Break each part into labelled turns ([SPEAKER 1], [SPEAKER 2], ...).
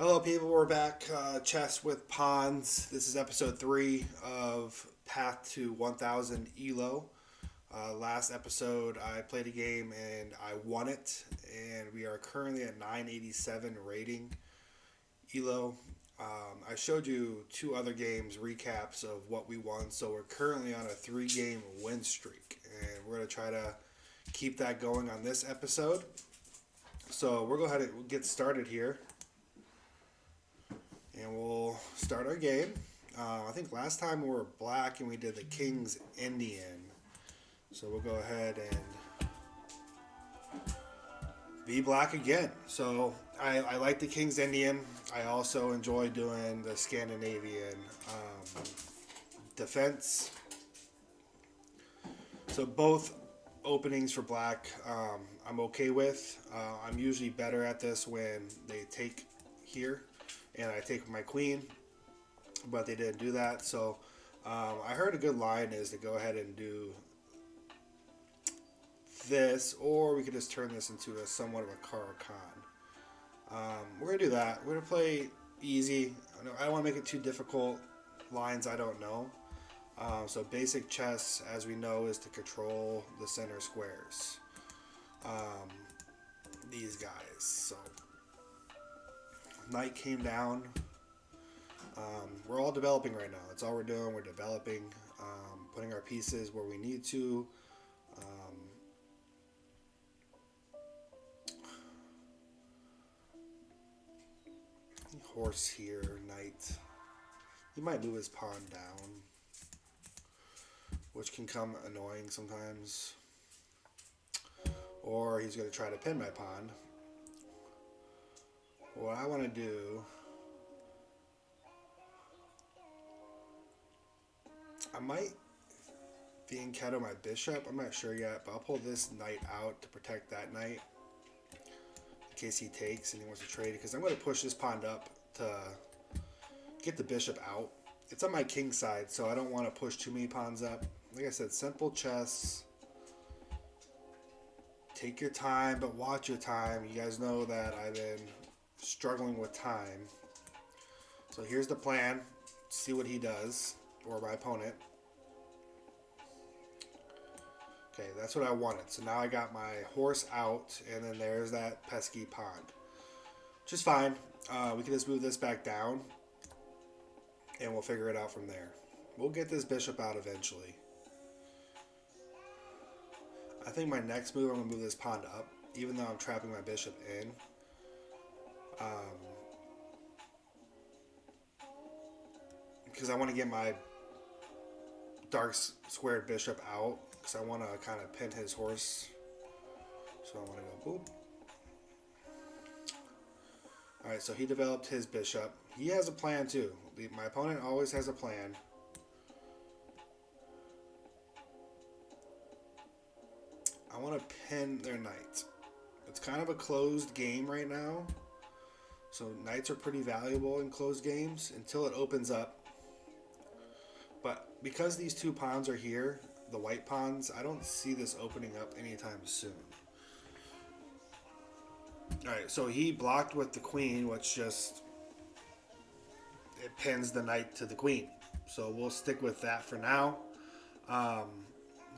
[SPEAKER 1] Hello, people. We're back. Chess with Pawns. This is episode 3 of Path to 1000 ELO. Last episode, I played a game and I won it, and we are currently at 987 rating ELO. I showed you two other games recaps of what we won, so we're currently on a 3-game win streak, and we're going to try to keep that going on this episode. So we're going to go ahead and get started here. And we'll start our game. I think last time we were black and we did the King's Indian. So we'll go ahead and be black again. So I like the King's Indian. I also enjoy doing the Scandinavian defense. So both openings for black I'm okay with. I'm usually better at this when they take here and I take my queen, but they didn't do that. So I heard a good line is to go ahead and do this, or we could just turn this into a somewhat of a Caro-Kann. We're gonna do that. We're gonna play easy. I don't want to make it too difficult. Lines I don't know. So basic chess, as we know, is to control the center squares. These guys. So knight came down. We're all developing right now. That's all we're doing. We're developing, putting our pieces where we need to. Horse here, knight. He might move his pawn down, which can come annoying sometimes. Or he's going to try to pin my pawn. What I want to do, I might fianchetto my bishop. I'm not sure yet, but I'll pull this knight out to protect that knight in case he takes and he wants to trade, because I'm going to push this pawn up to get the bishop out. It's on my king side, so I don't want to push too many pawns up. Like I said, simple chess. Take your time, but watch your time. You guys know that I've been struggling with time. So here's the plan. See what he does, or my opponent. Okay, that's what I wanted. So now I got my horse out, and then there's that pesky pawn, which is fine. We can just move this back down, and we'll figure it out from there. We'll get this bishop out eventually. I think my next move, I'm going to move this pawn up, even though I'm trapping my bishop in. Because I want to get my dark squared bishop out, because I want to kind of pin his horse. So I want to go boop. Alright, so he developed his bishop. He has a plan too. My opponent always has a plan. I want to pin their knight. It's kind of a closed game right now. So knights are pretty valuable in closed games until it opens up. But because these two pawns are here, the white pawns, I don't see this opening up anytime soon. Alright, so he blocked with the queen, which just, it pins the knight to the queen. So we'll stick with that for now.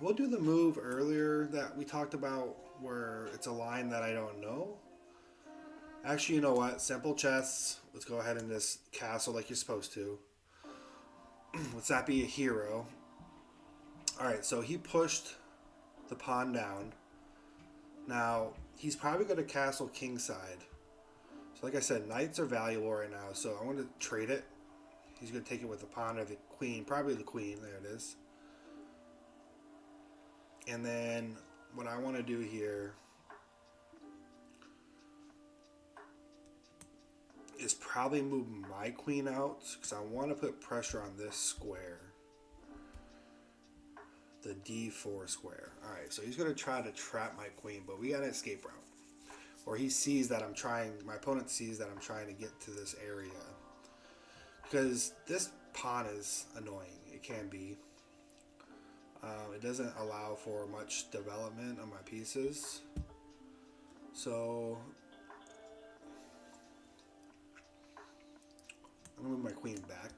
[SPEAKER 1] We'll do the move earlier that we talked about where it's a line that I don't know. Actually, you know what? Simple chess. Let's go ahead and just castle like you're supposed to. Let's not be a hero. Alright, so he pushed the pawn down. Now, he's probably going to castle kingside. So like I said, knights are valuable right now, so I want to trade it. He's going to take it with the pawn or the queen. Probably the queen. There it is. And then what I want to do here is probably move my queen out, because I want to put pressure on this square. The D4 square. Alright, so he's going to try to trap my queen, but we got an escape route. Or he sees that I'm trying, my opponent sees that I'm trying to get to this area. Because this pawn is annoying. It can be. It doesn't allow for much development on my pieces. So I'm gonna move my queen back.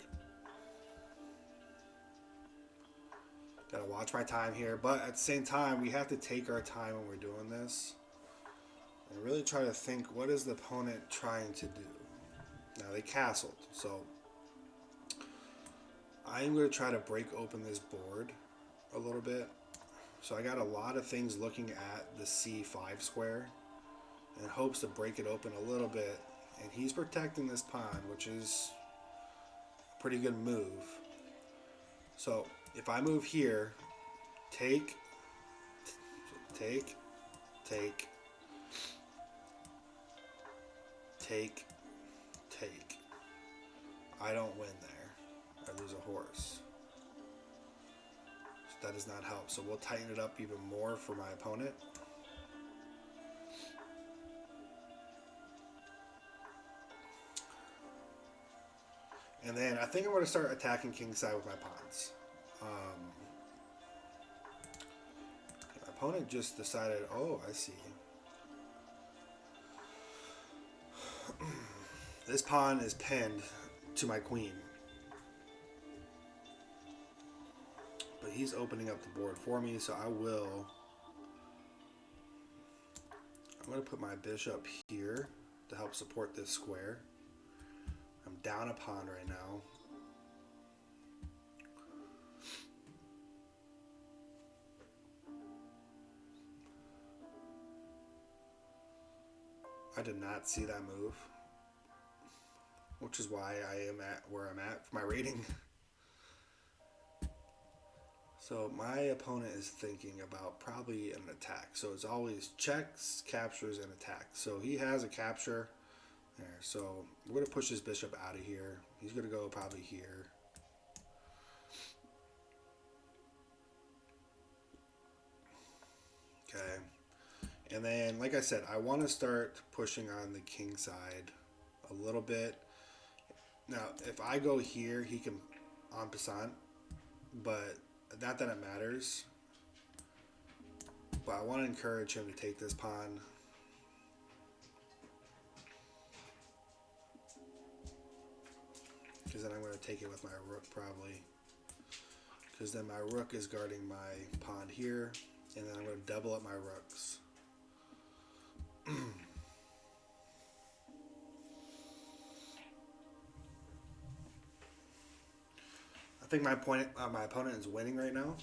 [SPEAKER 1] Gotta watch my time here, but at the same time, we have to take our time when we're doing this and really try to think, what is the opponent trying to do? Now they castled, so I'm going to try to break open this board a little bit. So I got a lot of things looking at the C5 square in hopes to break it open a little bit, and he's protecting this pawn, which is a pretty good move. So if I move here, take, take, take, take, take, I don't win there. I lose a horse. So that does not help. So we'll tighten it up even more for my opponent. And then I think I'm going to start attacking kingside with my pawns. My opponent just decided, oh, I see. This pawn is pinned to my queen. But he's opening up the board for me, so I'm going to put my bishop here to help support this square. I'm down a pawn right now. I did not see that move, which is why I am at where I'm at for my rating. So my opponent is thinking about probably an attack. So it's always checks, captures, and attack. So he has a capture there. So we're going to push this bishop out of here. He's going to go probably here. Okay. And then, like I said, I want to start pushing on the king side a little bit. Now, if I go here, he can en passant, but not that it matters. But I want to encourage him to take this pawn. Because then I'm going to take it with my rook probably. Because then my rook is guarding my pawn here. And then I'm going to double up my rooks. I think my opponent is winning right now.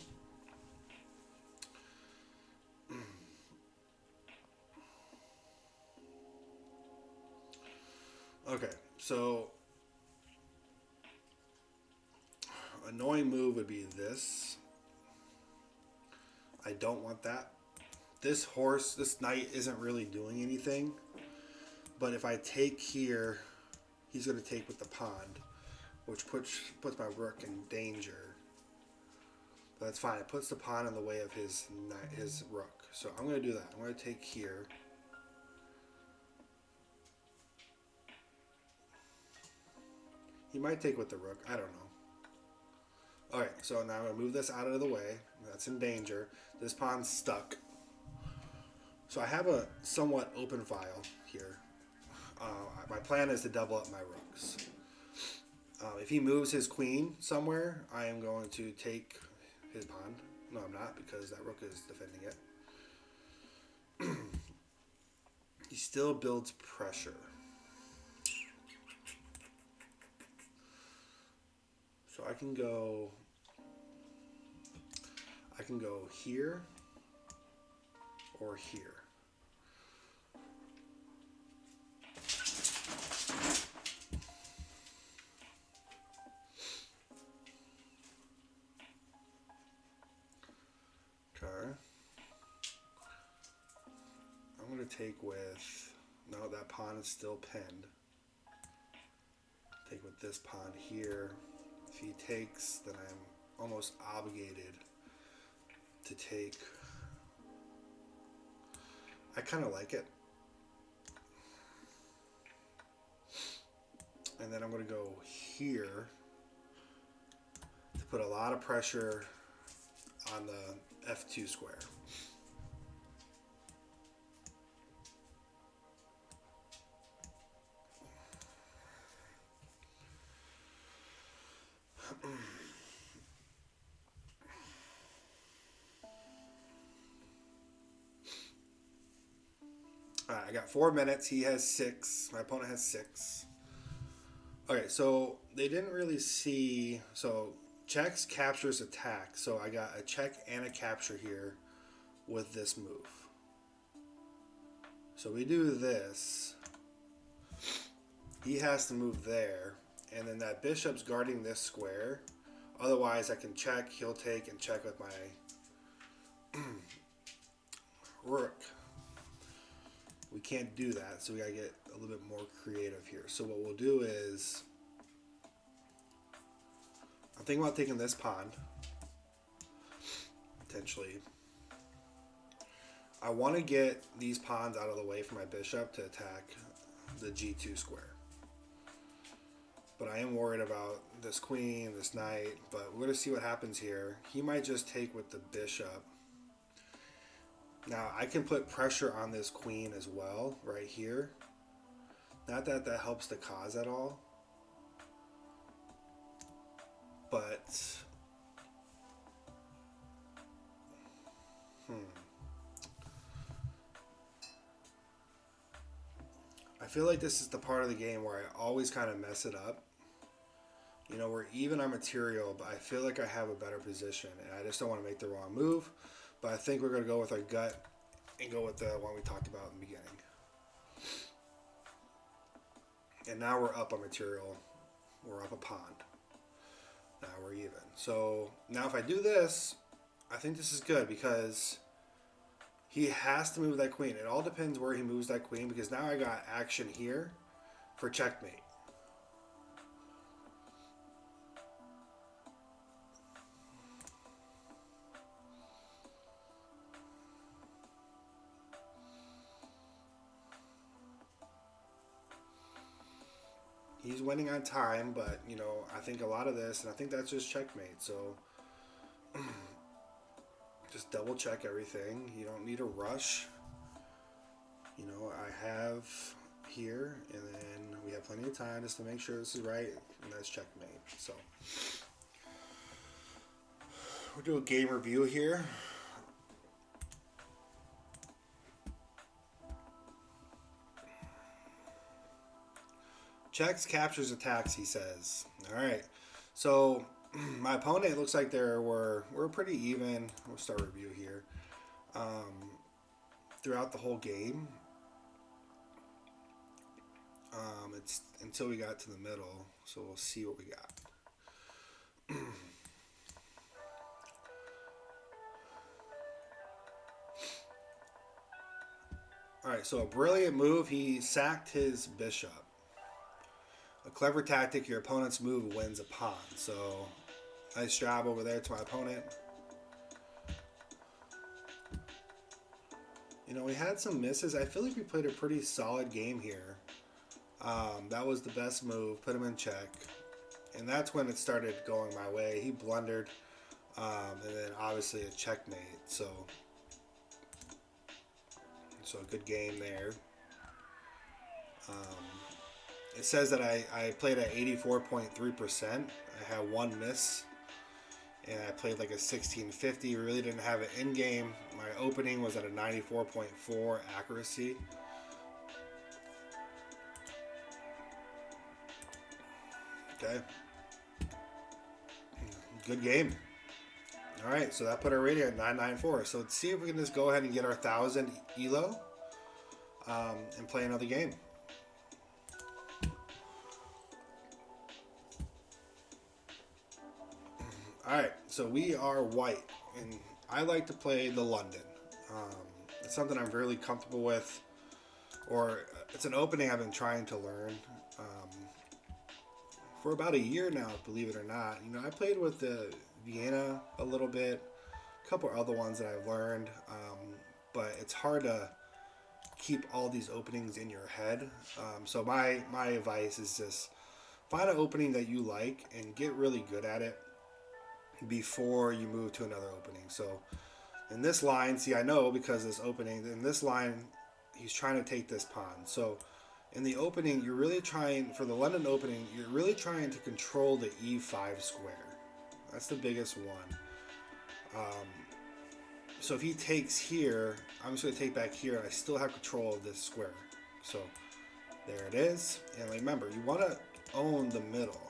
[SPEAKER 1] Okay, so annoying move would be this. I don't want that. This horse, this knight isn't really doing anything. But if I take here, he's going to take with the pawn, which puts my rook in danger. But that's fine. It puts the pawn in the way of his rook. So I'm going to do that. I'm going to take here. He might take with the rook. I don't know. Alright, so now I'm going to move this out of the way. That's in danger. This pawn's stuck. So I have a somewhat open file here. My plan is to double up my rooks. If he moves his queen somewhere, I am going to take his pawn. No, I'm not, because that rook is defending it. He still builds pressure. So I can go here or here. Okay. I'm going to take with, no, that pawn is still pinned. Take with this pawn here. If he takes, then I'm almost obligated to take. I kind of like it. And then I'm going to go here to put a lot of pressure on the F2 square. Alright, I got 4 minutes. He has 6. My opponent has 6. Okay, so they didn't really see. So checks, captures, attack. So I got a check and a capture here with this move. So we do this. He has to move there. And then that bishop's guarding this square. Otherwise, I can check, he'll take, and check with my rook. We can't do that, so we gotta get a little bit more creative here. So what we'll do is, I'm thinking about taking this pawn, potentially. I want to get these pawns out of the way for my bishop to attack the g2 square. But I am worried about this queen, this knight, but we're going to see what happens here. He might just take with the bishop. Now, I can put pressure on this queen as well, right here. Not that that helps the cause at all. But... I feel like this is the part of the game where I always kind of mess it up. You know, we're even on material, but I feel like I have a better position, and I just don't want to make the wrong move. But I think we're going to go with our gut and go with the one we talked about in the beginning. And now we're up on material. We're up a pawn. Now we're even. So now if I do this, I think this is good because he has to move that queen. It all depends where he moves that queen because now I got action here for checkmate. He's winning on time, but, you know, I think a lot of this, and I think that's just checkmate. So just double check everything. You don't need a rush. You know, I have here, and then we have plenty of time just to make sure this is right, and that's checkmate. So we'll do a game review here. Checks, captures, attacks, he says. All right. So my opponent looks like we're pretty even. We'll start review here. Throughout the whole game. It's until we got to the middle. So we'll see what we got. All right. So a brilliant move. He sacked his bishop. A clever tactic, your opponent's move wins a pawn. So, nice job over there to my opponent. You know, we had some misses. I feel like we played a pretty solid game here. That was the best move. Put him in check. And that's when it started going my way. He blundered. And then obviously a checkmate. So a good game there. It says that I played at 84.3%. I had one miss. And I played like a 1650. Really didn't have it in game. My opening was at a 94.4 accuracy. Okay. Good game. Alright, so that put our rating at 994. So let's see if we can just go ahead and get our 1000 ELO and play another game. Alright, so we are white, and I like to play the London. It's something I'm really comfortable with, or it's an opening I've been trying to learn for about a year now, believe it or not. You know, I played with the Vienna a little bit, a couple other ones that I've learned, but it's hard to keep all these openings in your head. So my advice is just find an opening that you like and get really good at it before you move to another opening. So in this line, see, I know because this opening, in this line, he's trying to take this pawn. So in the opening, you're really trying, for the London opening, you're really trying to control the e5 square. That's the biggest one. So if he takes here, I'm just going to take back here. I still have control of this square. So there it is. And remember, you want to own the middle.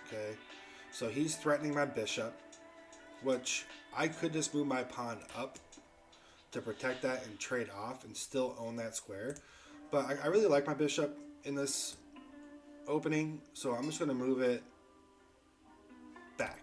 [SPEAKER 1] Okay. So he's threatening my bishop, which I could just move my pawn up to protect that and trade off and still own that square. But I really like my bishop in this opening, so I'm just going to move it back.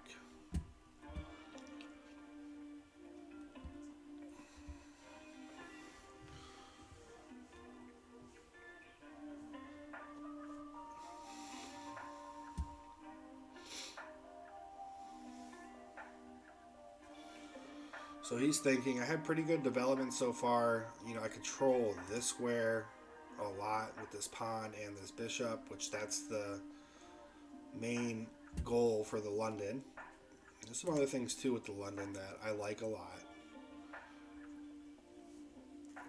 [SPEAKER 1] So he's thinking, I had pretty good development so far. You know, I control this square a lot with this pawn and this bishop, which that's the main goal for the London. There's some other things too with the London that I like a lot.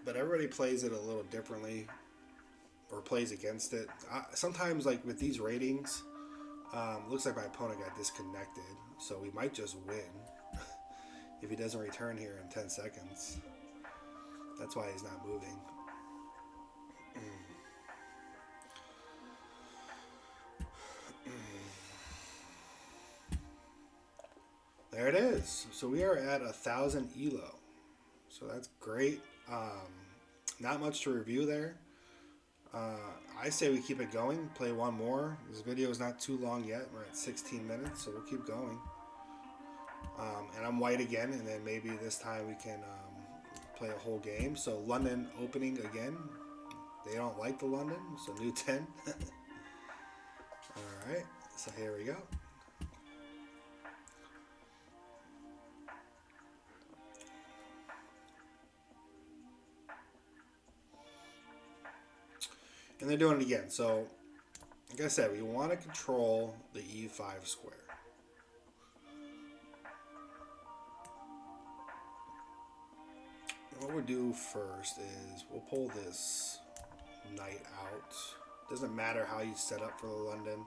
[SPEAKER 1] But everybody plays it a little differently or plays against it. Sometimes, like with these ratings, looks like my opponent got disconnected. So we might just win if he doesn't return here in 10 seconds. That's why he's not moving. There it is. So we are at 1,000 ELO. So that's great. Not much to review there. I say we keep it going, play one more. This video is not too long yet. We're at 16 minutes, so we'll keep going. And I'm white again, and then maybe this time we can play a whole game. So London opening again. They don't like the London, so new 10. Alright, so here we go. And they're doing it again. So, like I said, we want to control the E5 square. And what we'll do first is we'll pull this knight out. Doesn't matter how you set up for the London,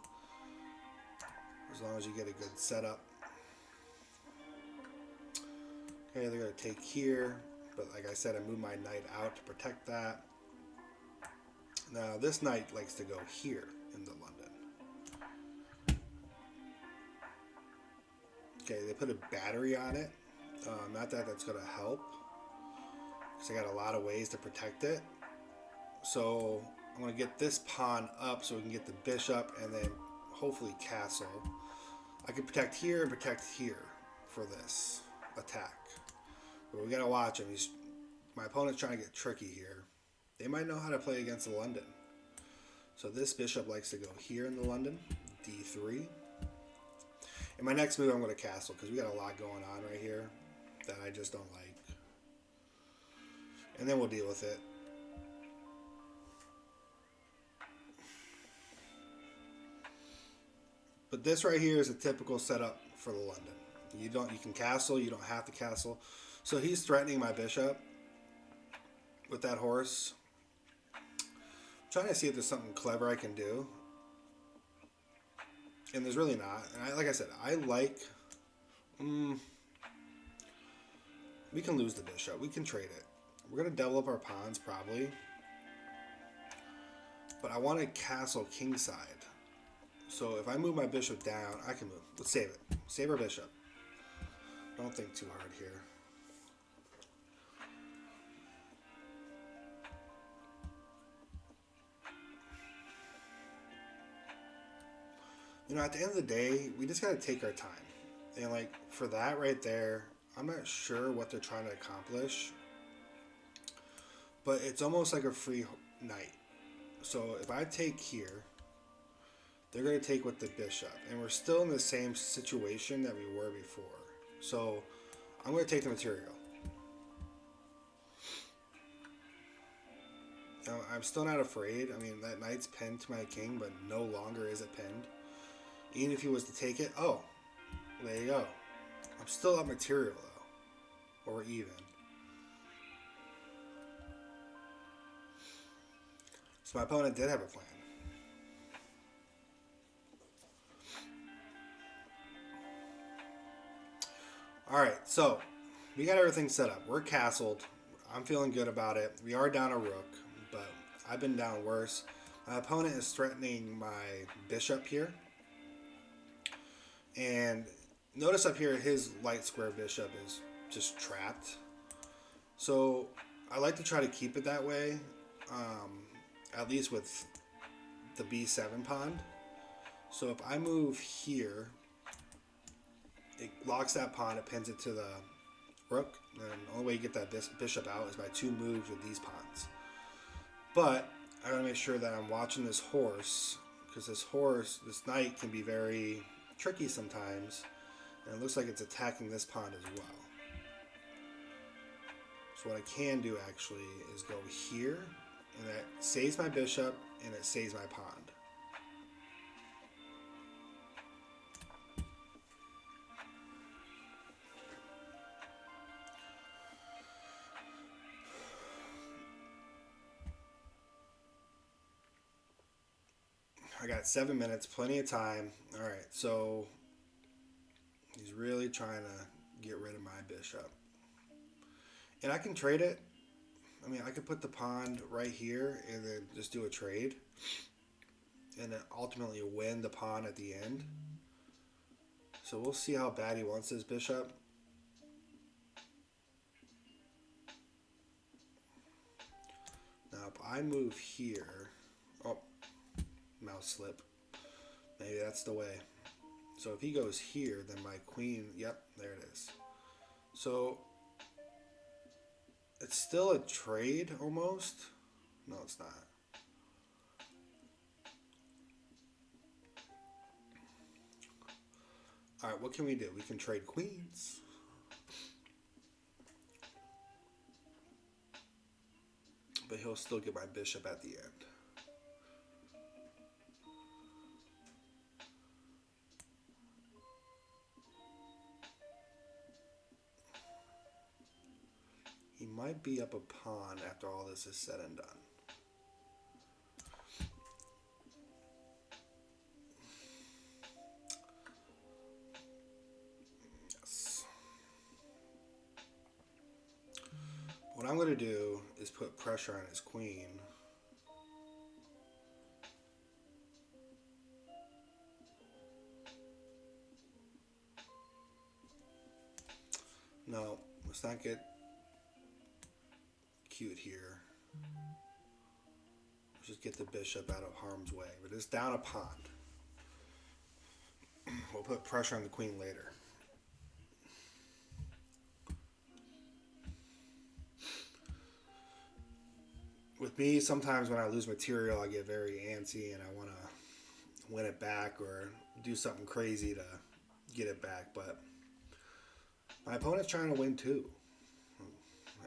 [SPEAKER 1] as long as you get a good setup. Okay, they're going to take here, but like I said, I moved my knight out to protect that. Now this knight likes to go here in the London. Okay, they put a battery on it. Not that that's going to help, because I got a lot of ways to protect it. So I'm going to get this pawn up so we can get the bishop and then hopefully castle. I can protect here and protect here for this attack. But we got to watch him. My opponent's trying to get tricky here. They might know how to play against the London. So this bishop likes to go here in the London, d3. In my next move, I'm going to castle because we got a lot going on right here that I just don't like. And then we'll deal with it. But this right here is a typical setup for the London. You can castle, you don't have to castle. So he's threatening my bishop with that horse. Trying to see if there's something clever I can do, and there's really not. And like I said, I like. We can lose the bishop. We can trade it. We're gonna double up our pawns probably, but I want to castle kingside. So if I move my bishop down, I can move. Let's save it. Save our bishop. Don't think too hard here. You know, at the end of the day, we just got to take our time. And, like, for that right there, I'm not sure what they're trying to accomplish. But it's almost like a free knight. So, if I take here, they're going to take with the bishop. And we're still in the same situation that we were before. So, I'm going to take the material. Now, I'm still not afraid. I mean, that knight's pinned to my king, but no longer is it pinned. Even if he was to take it, oh, there you go. I'm still up material, though. Or even. So my opponent did have a plan. Alright, so We got everything set up. We're castled. I'm feeling good about it. We are down a rook, but I've been down worse. My opponent is threatening my bishop here. And notice up here, his light square bishop is just trapped. So I like to try to keep it that way, at least with the b7 pawn. So if I move here, it locks that pawn, it pins it to the rook, and the only way you get that bishop out is by 2 moves with these pawns. But I gotta make sure that I'm watching this horse, because this knight can be very tricky sometimes, and it looks like it's attacking this pawn as well. So what I can do actually is go here, and that saves my bishop, and it saves my pawn. I got 7 minutes, plenty of time. All right, so he's really trying to get rid of my bishop. And I can trade it. I mean, I could put the pawn right here and then just do a trade. And then ultimately win the pawn at the end. So we'll see how bad he wants his bishop. Now if I move here, oh, mouse slip. Maybe that's the way. So if he goes here, then my queen, yep, there it is. So it's still a trade almost. No, it's not. All right, what can we do? We can trade queens. But he'll still get my bishop at the end. He might be up a pawn after all this is said and done. Yes. What I'm going to do is put pressure on his queen. No, let's not get cute here. Let's just get the bishop out of harm's way. But it's down a pawn. We'll put pressure on the queen later. With me, sometimes when I lose material, I get very antsy and I want to win it back or do something crazy to get it back. But my opponent's trying to win too.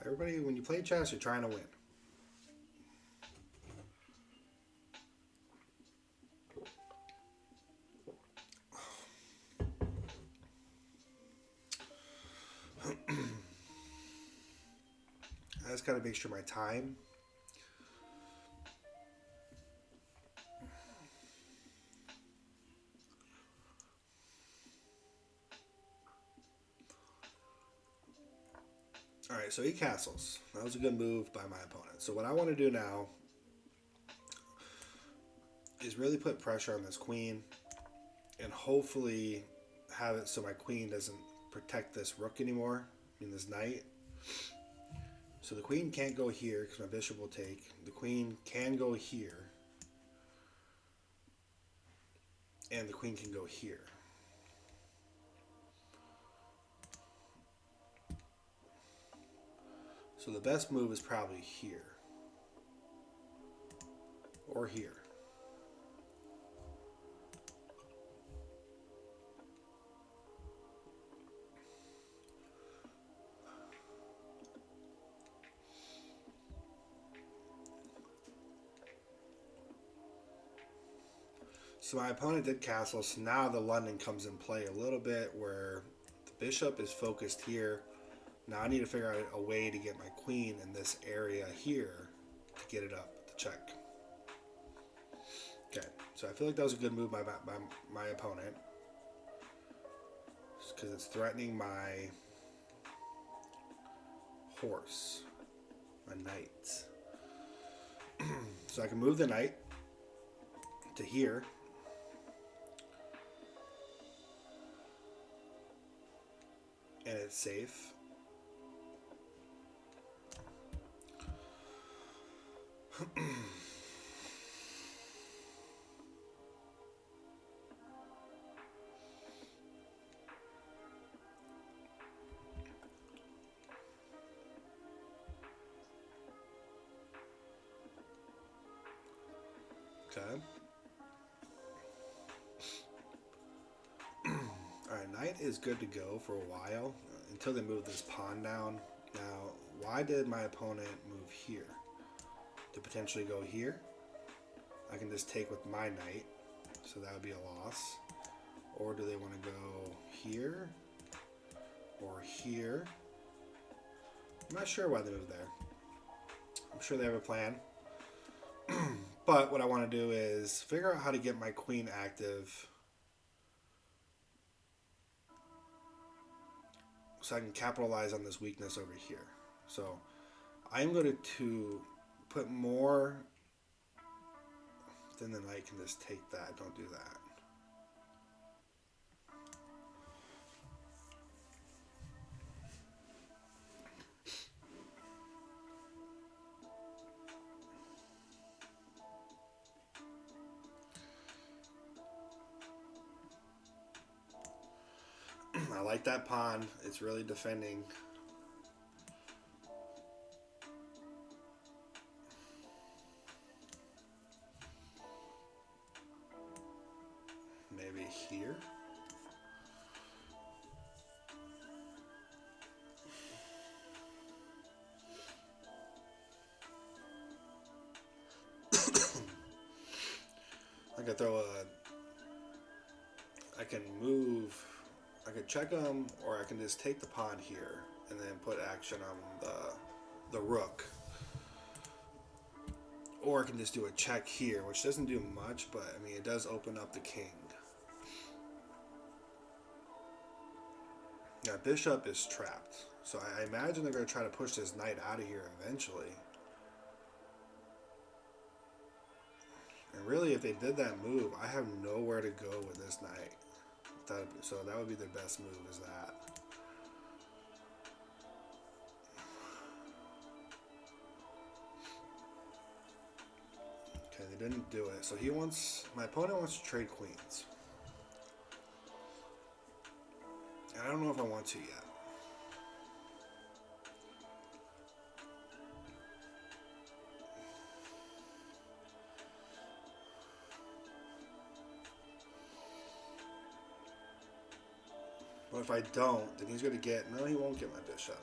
[SPEAKER 1] Everybody, when you play chess, you're trying to win. I just got to make sure my time. Alright, so he castles. That was a good move by my opponent. So what I want to do now is really put pressure on this queen and hopefully have it so my queen doesn't protect this rook anymore. I mean, this knight. So the queen can't go here because my bishop will take. The queen can go here. And the queen can go here. So the best move is probably here. Or here. So my opponent did castle, so now the London comes in play a little bit where the bishop is focused here. Now I need to figure out a way to get my queen in this area here to get it up to check. Okay, so I feel like that was a good move by my opponent. Just because it's threatening my horse, a knight. So I can move the knight to here. And it's safe. Okay. Alright, knight is good to go for a while until they move this pawn down. Now, why did my opponent move here? To potentially go here? I can just take with my knight, so that would be a loss. Or do they want to go here? Or here? I'm not sure why they moved there. I'm sure they have a plan. But what I want to do is figure out how to get my queen active so I can capitalize on this weakness over here. So I'm going to put more, then the knight can just take that. Don't do that. I like that pawn. It's really defending. Maybe here. I could throw a... I can move... I could check them, or I can just take the pawn here and then put action on the rook. Or I can just do a check here, which doesn't do much, but I mean it does open up the king. Now bishop is trapped, so I imagine they're going to try to push this knight out of here eventually. And really, if they did that move, I have nowhere to go with this knight. So that would be the best move, is that. Okay, they didn't do it. So my opponent wants to trade queens. And I don't know if I want to yet. But if I don't, then he's going to get... No, he won't get my bishop.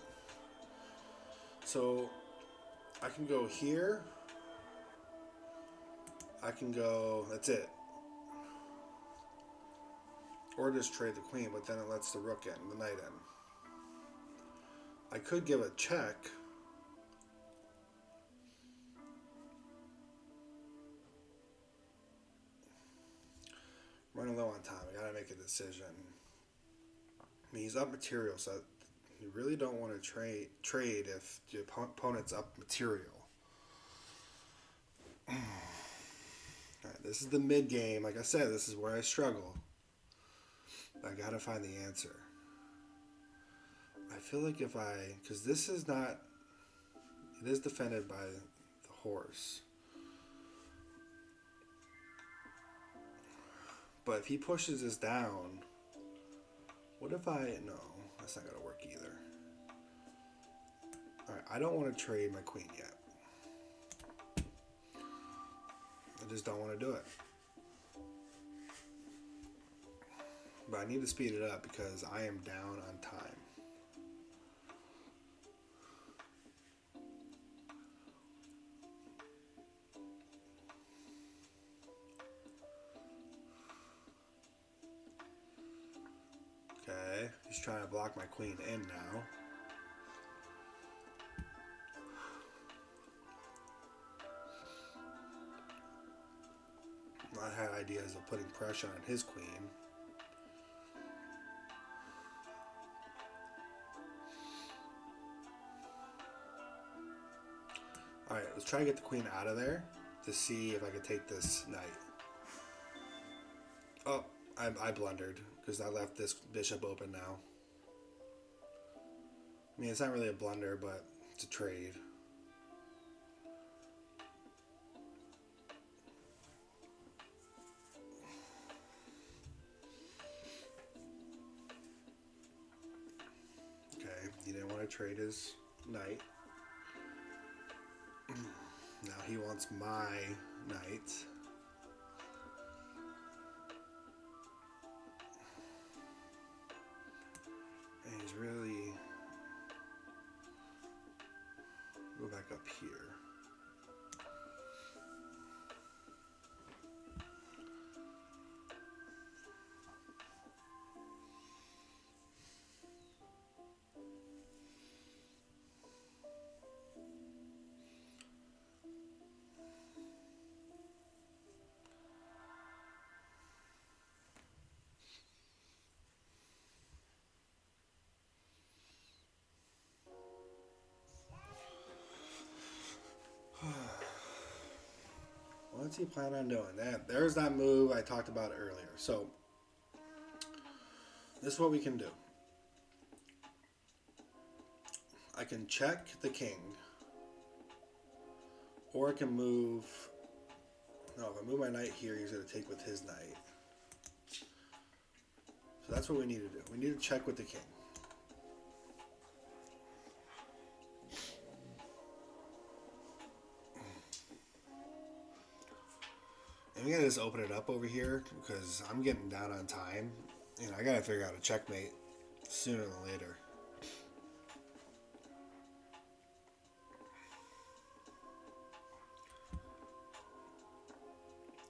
[SPEAKER 1] So I can go here. I can go... That's it. Or just trade the queen, but then it lets the rook in, the knight in. I could give a check. Running low on time. I gotta make a decision. I mean, he's up material, so you really don't want to trade if your opponent's up material. Alright, this is the mid game. Like I said, this is where I struggle. I gotta find the answer. I feel like if because this is not, it is defended by the horse. But if he pushes this down, what if no, that's not gonna work either. Alright, I don't want to trade my queen yet. I just don't want to do it. But I need to speed it up because I am down on time. Okay, he's trying to block my queen in now. I had ideas of putting pressure on his queen. let's try to get the queen out of there to see if I could take this knight. Oh, I blundered because I left this bishop open now. I mean, it's not really a blunder, but it's a trade. Okay, he didn't want to trade his knight. Now he wants my knight. And he's really... Go back up here. What's he plan on doing? There's that move I talked about earlier. So, this is what we can do. I can check the king. Or I can move... No, if I move my knight here, he's going to take with his knight. So that's what we need to do. We need to check with the king. And we gotta just open it up over here because I'm getting down on time. And I gotta figure out a checkmate sooner than later.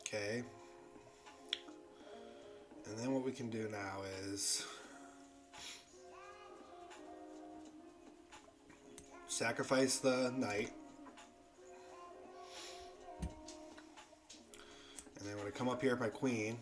[SPEAKER 1] Okay. And then what we can do now is sacrifice the knight. And then when I come up here with my queen,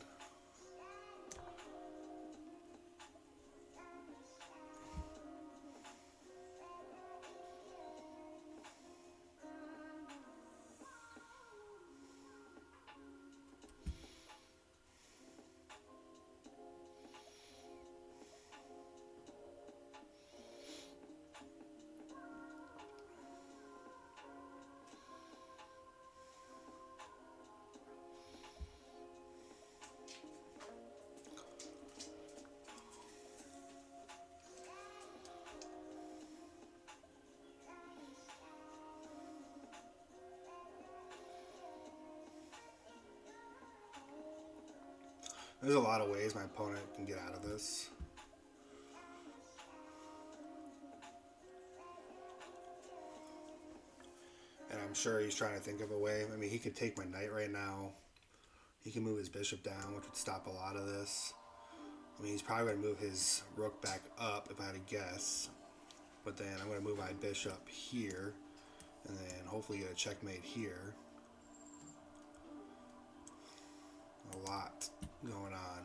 [SPEAKER 1] there's a lot of ways my opponent can get out of this. And I'm sure he's trying to think of a way. I mean, he could take my knight right now. He can move his bishop down, which would stop a lot of this. I mean, he's probably going to move his rook back up, if I had to guess. But then I'm going to move my bishop here. And then hopefully get a checkmate here. A lot going on.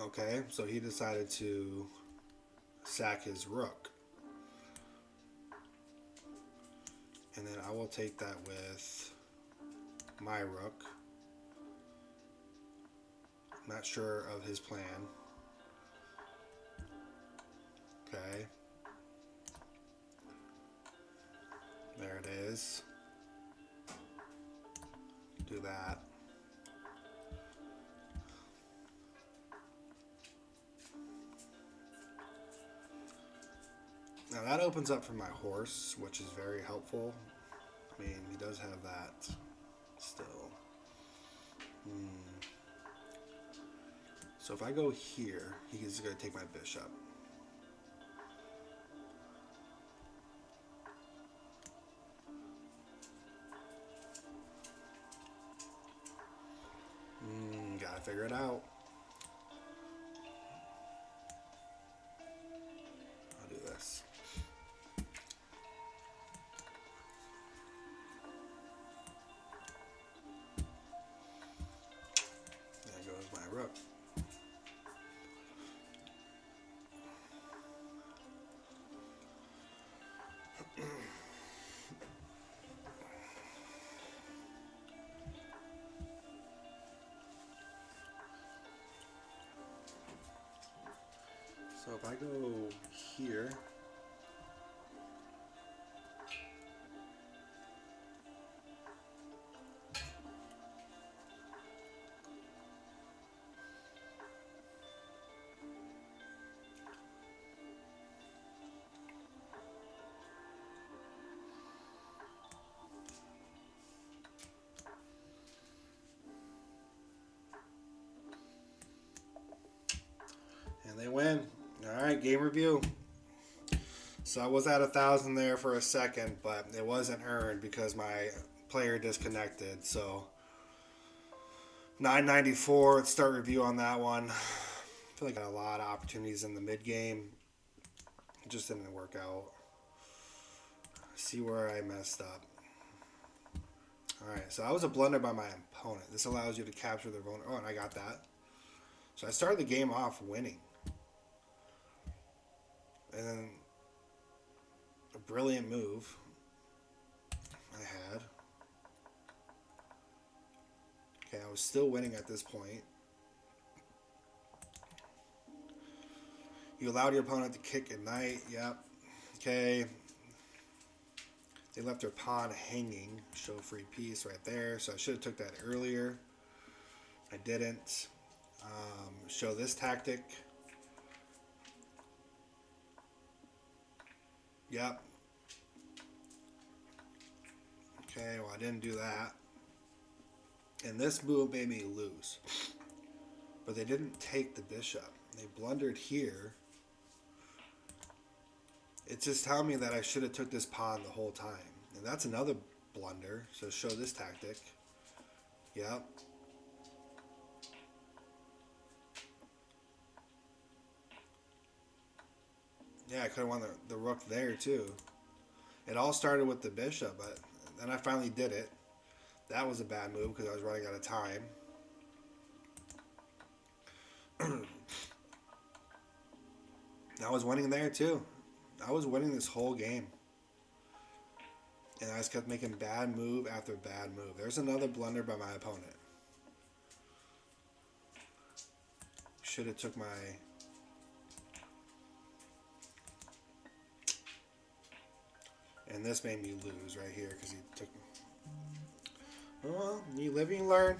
[SPEAKER 1] Okay, so he decided to sack his rook. And then I will take that with my rook. I'm not sure of his plan. Okay. There it is. Do that. Now that opens up for my horse, which is very helpful. I mean, he does have that still. So if I go here, he's going to take my bishop. Gotta figure it out. I'll do this. So if I go here, and they win. All right, game review. So I was at 1,000 there for a second, but it wasn't earned because my player disconnected. So 994. Let's start review on that one. I feel like I got a lot of opportunities in the mid game. It just didn't work out. See where I messed up. Alright, so I was a blunder by my opponent. This allows you to capture their vulnerability. Oh, and I got that. So I started the game off winning. And then a brilliant move I had. Okay, I was still winning at this point. You allowed your opponent to kick at night. Yep. Okay. They left their pawn hanging. Show free piece right there. So I should have took that earlier. I didn't. Show this tactic. Yep. Okay, well I didn't do that. And this move made me lose. But they didn't take the bishop. They blundered here. It's just telling me that I should have took this pawn the whole time. And that's another blunder. So show this tactic. Yep. Yeah, I could have won the rook there too. It all started with the bishop, but then I finally did it. That was a bad move because I was running out of time. I was winning there too. I was winning this whole game. And I just kept making bad move after bad move. There's another blunder by my opponent. Should have took my... And this made me lose right here because he took... Well, you live and you learn.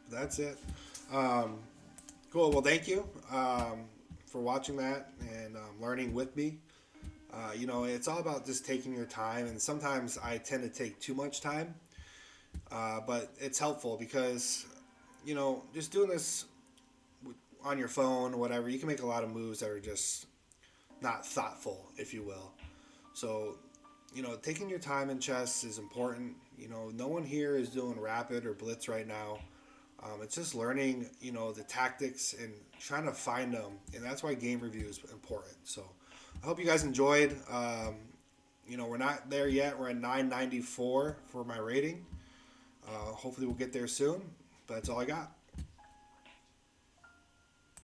[SPEAKER 1] That's it. Cool. Well, thank you for watching that and learning with me. You know, it's all about just taking your time, and sometimes I tend to take too much time, but it's helpful because, you know, just doing this on your phone or whatever, you can make a lot of moves that are just not thoughtful, if you will. So, you know, taking your time in chess is important. You know, no one here is doing rapid or blitz right now. It's just learning, you know, the tactics and trying to find them, and that's why game review is important. So I hope you guys enjoyed. You know, we're not there yet. We're at 994 for my rating. Hopefully we'll get there soon, but that's all I got.